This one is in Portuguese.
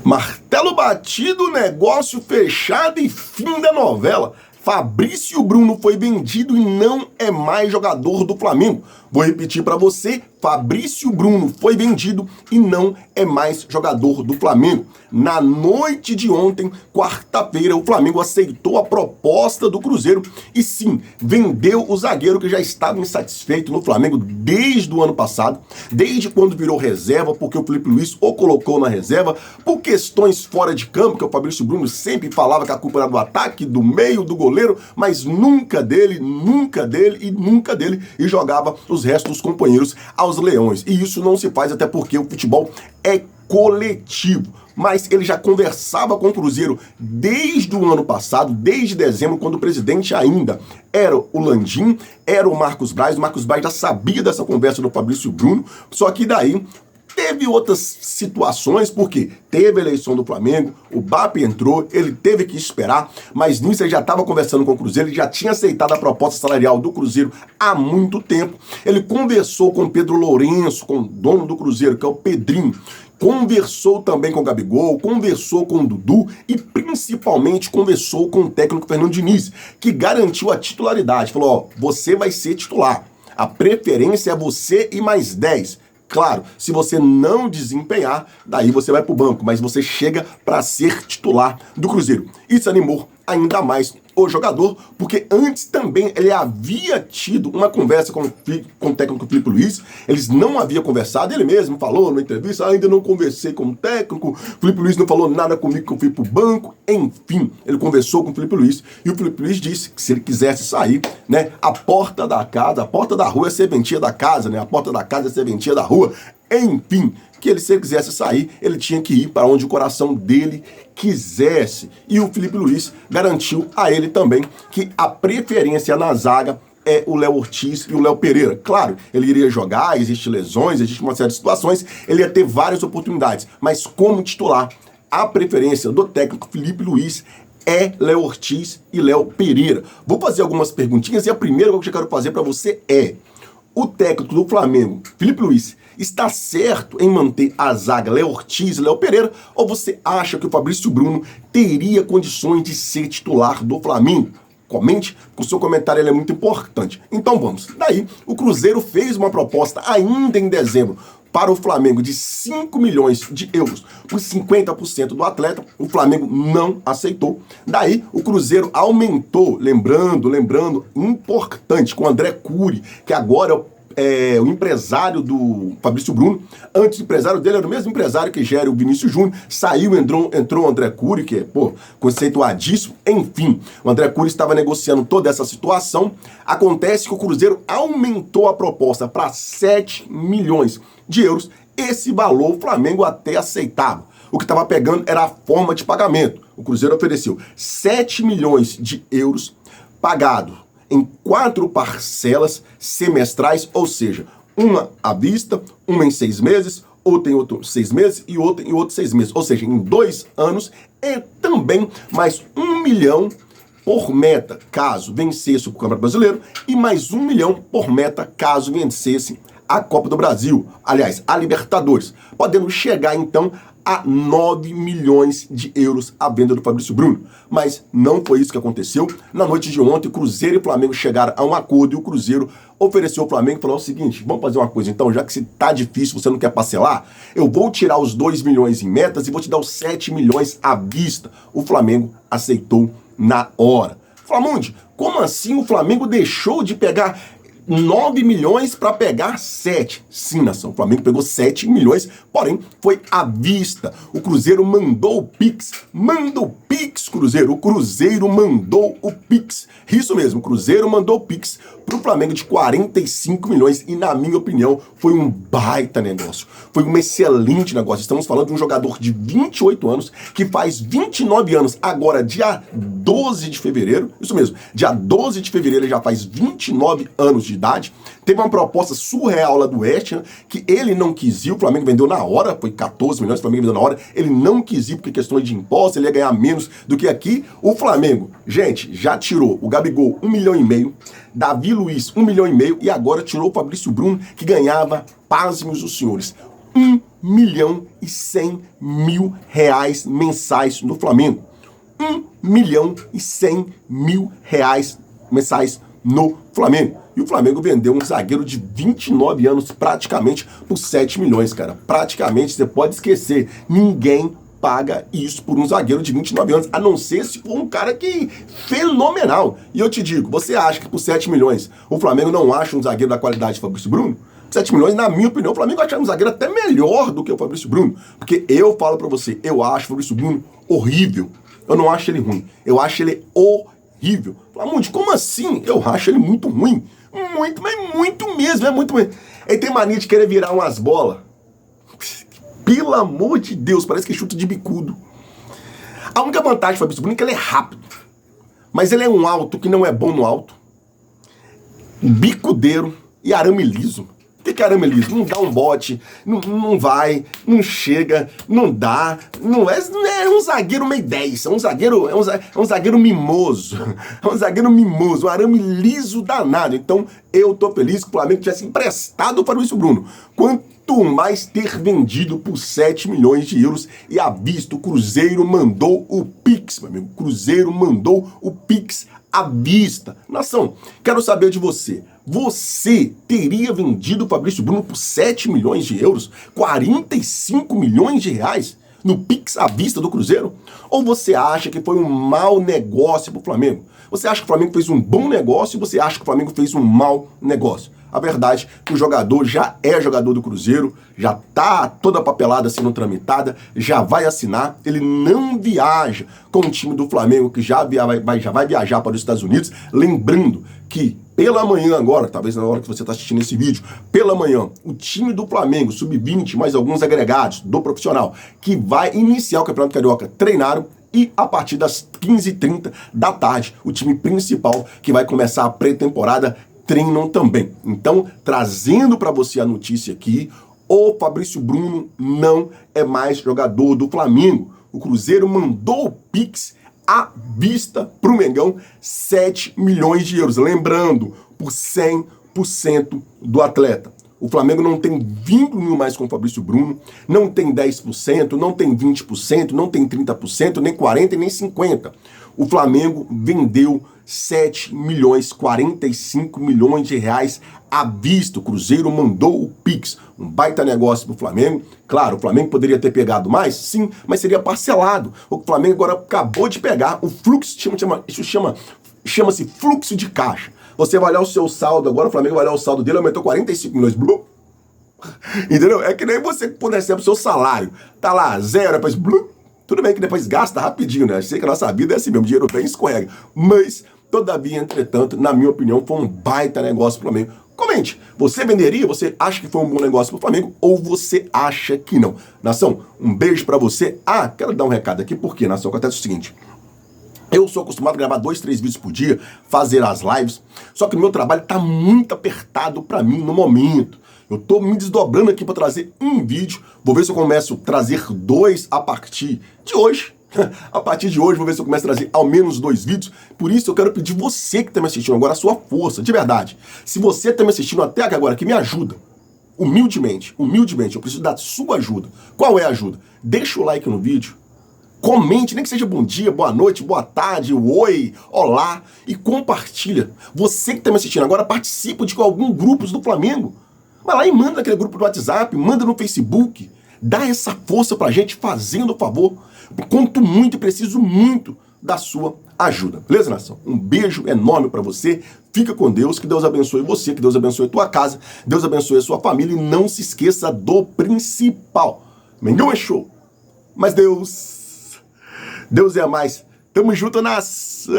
Martelo batido, negócio fechado e fim da novela. Fabrício Bruno foi vendido e não é mais jogador do Flamengo. Vou repetir para você, Fabrício Bruno foi vendido e não é mais jogador do Flamengo. Na noite de ontem, quarta-feira, o Flamengo aceitou a proposta do Cruzeiro e sim, vendeu o zagueiro que já estava insatisfeito no Flamengo desde o ano passado, desde quando virou reserva, porque o Felipe Luiz o colocou na reserva, por questões fora de campo, que o Fabrício Bruno sempre falava que a culpa era do ataque, do meio, do goleiro, mas nunca dele, e jogava os restos dos companheiros aos leões. E isso não se faz até porque o futebol é coletivo. Mas ele já conversava com o Cruzeiro desde o ano passado, desde dezembro, quando o presidente ainda era o Landim, era o Marcos Braz. O Marcos Braz já sabia dessa conversa do Fabrício Bruno, só que daí teve outras situações, porque teve a eleição do Flamengo, o BAP entrou, ele teve que esperar, mas nisso ele já estava conversando com o Cruzeiro, ele já tinha aceitado a proposta salarial do Cruzeiro há muito tempo. Ele conversou com o Pedro Lourenço, com o dono do Cruzeiro, que é o Pedrinho, conversou também com o Gabigol, conversou com o Dudu e principalmente conversou com o técnico Fernando Diniz, que garantiu a titularidade. Falou, ó, você vai ser titular, a preferência é você e mais 10. Claro, se você não desempenhar, daí você vai pro banco, mas você chega para ser titular do Cruzeiro. Isso animou ainda mais o jogador, porque antes também ele havia tido uma conversa com o técnico Felipe Luiz, eles não haviam conversado, ele mesmo falou na entrevista, ainda não conversei com o técnico, Felipe Luiz não falou nada comigo que eu fui pro banco, enfim, ele conversou com o Felipe Luiz, e o Felipe Luiz disse que se ele quisesse sair, né, a porta da casa, a porta da rua é serventia da casa, né, a porta da casa é serventia da rua, enfim, que ele, se ele quisesse sair, ele tinha que ir para onde o coração dele quisesse. E o Felipe Luiz garantiu a ele também que a preferência na zaga é o Léo Ortiz e o Léo Pereira. Claro, ele iria jogar, existem lesões, existe uma série de situações, ele ia ter várias oportunidades, mas como titular, a preferência do técnico Felipe Luiz é Léo Ortiz e Léo Pereira. Vou fazer algumas perguntinhas e a primeira que eu quero fazer para você é: o técnico do Flamengo, Felipe Luiz, está certo em manter a zaga Léo Ortiz e Léo Pereira, ou você acha que o Fabrício Bruno teria condições de ser titular do Flamengo? Comente, o seu comentário ele é muito importante. Então vamos. Daí, o Cruzeiro fez uma proposta ainda em dezembro para o Flamengo de 5 milhões de euros por 50% do atleta. O Flamengo não aceitou. Daí, o Cruzeiro aumentou, lembrando, importante, com o André Cury, que agora é o empresário do Fabrício Bruno. Antes, o empresário dele era o mesmo empresário que gera o Vinícius Júnior. Saiu, entrou o André Cury, que é, conceituadíssimo. Enfim, o André Cury estava negociando toda essa situação. Acontece que o Cruzeiro aumentou a proposta para 7 milhões de euros. Esse valor o Flamengo até aceitava. O que estava pegando era a forma de pagamento. O Cruzeiro ofereceu 7 milhões de euros pagado em 4 parcelas semestrais, ou seja, uma à vista, uma em 6 meses, outra em outros 6 meses e outra em outros 6 meses. Ou seja, em 2 anos e também mais 1 milhão por meta, caso vencesse o Campeonato Brasileiro, e mais 1 milhão por meta, caso vencesse a Copa do Brasil, aliás, a Libertadores, podendo chegar então a 9 milhões de euros a venda do Fabrício Bruno. Mas não foi isso que aconteceu. Na noite de ontem, Cruzeiro e Flamengo chegaram a um acordo e o Cruzeiro ofereceu ao Flamengo e falou o seguinte: vamos fazer uma coisa então, já que se tá difícil, você não quer parcelar, eu vou tirar os 2 milhões em metas e vou te dar os 7 milhões à vista. O Flamengo aceitou na hora. Flamundi, como assim o Flamengo deixou de pegar 9 milhões para pegar 7. Sim, nação, o Flamengo pegou 7 milhões, porém foi à vista. O Cruzeiro mandou o Pix. Manda o Pix, Cruzeiro. O Cruzeiro mandou o Pix. Isso mesmo, o Cruzeiro mandou o Pix pro Flamengo de 45 milhões e, na minha opinião, foi um baita negócio. Foi um excelente negócio. Estamos falando de um jogador de 28 anos que faz 29 anos agora, dia 12 de fevereiro. Isso mesmo, dia 12 de fevereiro ele já faz 29 anos de idade. Teve uma proposta surreal lá do West Ham, que ele não quis ir, o Flamengo vendeu na hora, foi 14 milhões, o Flamengo vendeu na hora, ele não quis ir porque questões de impostos, ele ia ganhar menos do que aqui. O Flamengo, gente, já tirou o Gabigol 1,5 milhão, Davi Luiz 1,5 milhão e agora tirou o Fabrício Bruno, que ganhava, pasmem os senhores, 1 1.100.000 mensais no Flamengo. 1.100.000 mensais no Flamengo. E o Flamengo vendeu um zagueiro de 29 anos praticamente por 7 milhões, cara. Praticamente, você pode esquecer. Ninguém paga isso por um zagueiro de 29 anos, a não ser se for um cara que fenomenal. E eu te digo, você acha que por 7 milhões o Flamengo não acha um zagueiro da qualidade de Fabrício Bruno? 7 milhões, na minha opinião, o Flamengo acha um zagueiro até melhor do que o Fabrício Bruno. Porque eu falo pra você, eu acho o Fabrício Bruno horrível. Eu não acho ele ruim, eu acho ele horrível. Flamengo, como assim? Eu acho ele muito ruim. Muito, mas muito mesmo, é muito mesmo. Ele tem mania de querer virar umas bolas. Pelo amor de Deus, parece que chuta de bicudo. A única vantagem do Fabrício Bruno é que ele é rápido. Mas ele é um alto que não é bom no alto. Bicudeiro e arame liso. O que é arame liso? Não dá um bote, não vai, não chega, não dá, não é um zagueiro meio 10, é um zagueiro mimoso, é um zagueiro mimoso, um arame liso danado. Então eu tô feliz que o Flamengo tivesse emprestado para o Fabrício Bruno. Quanto mais ter vendido por 7 milhões de euros e à vista, o Cruzeiro mandou o Pix, meu amigo, o Cruzeiro mandou o Pix à vista. Nação, quero saber de você. Você teria vendido o Fabrício Bruno por 7 milhões de euros, 45 milhões de reais no Pix à vista do Cruzeiro? Ou você acha que foi um mau negócio para o Flamengo? Você acha que o Flamengo fez um bom negócio ou você acha que o Flamengo fez um mau negócio? A verdade é que o jogador já é jogador do Cruzeiro, já tá toda a papelada sendo tramitada, já vai assinar, ele não viaja com o time do Flamengo, que já vai viajar para os Estados Unidos, lembrando que pela manhã agora, talvez na hora que você está assistindo esse vídeo, pela manhã, o time do Flamengo, sub-20, mais alguns agregados do profissional, que vai iniciar o Campeonato Carioca, treinaram, e a partir das 15h30 da tarde, o time principal, que vai começar a pré-temporada, treinam também. Então, trazendo para você a notícia aqui, o Fabrício Bruno não é mais jogador do Flamengo. O Cruzeiro mandou o Pix à vista pro Mengão, 7 milhões de euros. Lembrando, por 100% do atleta. O Flamengo não tem vínculo nenhum mais com o Fabrício Bruno, não tem 10%, não tem 20%, não tem 30%, nem 40% nem 50%. O Flamengo vendeu 7 milhões, 45 milhões de reais à vista. O Cruzeiro mandou o Pix. Um baita negócio pro Flamengo. Claro, o Flamengo poderia ter pegado mais, sim, mas seria parcelado. O Flamengo agora acabou de pegar o fluxo, chama-se fluxo de caixa. Você vai olhar o seu saldo agora, o Flamengo vai olhar o saldo dele, aumentou 45 milhões. Blum. Entendeu? É que nem você quando recebe o seu salário. Tá lá, zero, depois blum. Tudo bem que depois gasta rapidinho, né? Sei que a nossa vida é assim mesmo, dinheiro vem e escorrega. Mas, todavia, entretanto, na minha opinião, foi um baita negócio pro Flamengo. Comente, você venderia? Você acha que foi um bom negócio pro Flamengo? Ou você acha que não? Nação, um beijo pra você. Ah, quero dar um recado aqui, porque, Nação, acontece o seguinte. Eu sou acostumado a gravar 2, 3 vídeos por dia, fazer as lives, só que o meu trabalho tá muito apertado pra mim no momento. Eu tô me desdobrando aqui para trazer um vídeo. Vou ver se eu começo a trazer 2 a partir de hoje. A partir de hoje, vou ver se eu começo a trazer ao menos 2 vídeos. Por isso, eu quero pedir você que está me assistindo agora a sua força, de verdade. Se você está me assistindo até agora, que me ajuda, humildemente, eu preciso da sua ajuda. Qual é a ajuda? Deixa o like no vídeo. Comente, nem que seja bom dia, boa noite, boa tarde, oi, olá. E compartilha. Você que está me assistindo agora, participa de algum grupo do Flamengo. Vai lá e manda naquele grupo do WhatsApp, manda no Facebook. Dá essa força pra gente, fazendo o favor. Conto muito e preciso muito da sua ajuda. Beleza, nação? Um beijo enorme pra você. Fica com Deus, que Deus abençoe você, que Deus abençoe a tua casa, Deus abençoe a sua família e não se esqueça do principal. Mengão é show, mas Deus é mais. Tamo junto, nação!